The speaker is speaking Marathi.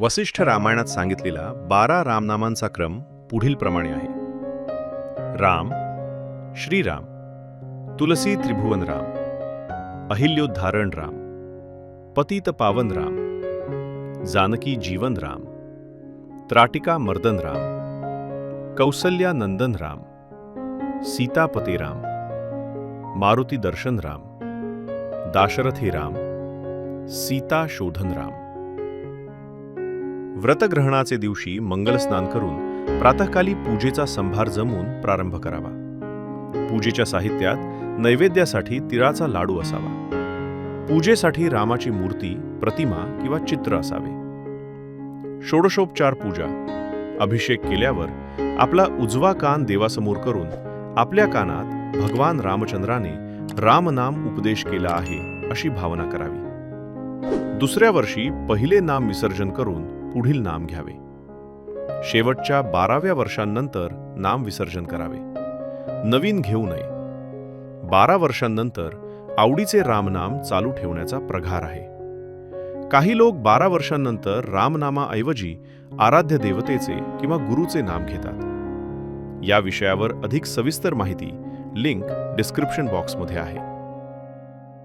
वसिष्ठ रामायणात सांगितलेला 12 रामनामांचा क्रम पुढीलप्रमाणे आहे. राम, श्रीराम, तुलसी त्रिभुवन राम, अहिल्योद्धारण राम, पतित पावन राम, जानकी जीवन राम, त्राटिका मर्दन राम, कौसल्या नंदन राम, सीतापते राम, मारुती दर्शन राम, दाशरथी राम, सीता शोधन राम. व्रतग्रहणाचे दिवशी मंगलस्नान करून प्रातःकाली पूजेचा संभार जमवून प्रारंभ करावा. पूजेच्या साहित्यात नैवेद्यासाठी तिळाचा लाडू असावा. पूजेसाठी रामाची मूर्ती, प्रतिमा किंवा चित्र असावे. षोडशोपचार पूजा. अभिषेक केल्यावर आपला उजवा कान देवासमोर करून आपल्या कानात भगवान रामचंद्राने रामनाम उपदेश केला आहे अशी भावना करावी. दुसऱ्या वर्षी पहिले नाम विसर्जन करून पुढील नाम घ्यावे. शेवटच्या 12व्या वर्षांनंतर नाम विसर्जन करावे. नवीन घेऊ नये. 12 वर्षांनंतर आवडीचे रामनाम चालू ठेवण्याचा प्रघार आहे. काही लोक 12 वर्षांनंतर रामनामाऐवजी आराध्य देवतेचे किंवा गुरुचे नाम घेतात. या विषयावर अधिक सविस्तर माहिती लिंक डिस्क्रिप्शन बॉक्समध्ये आहे.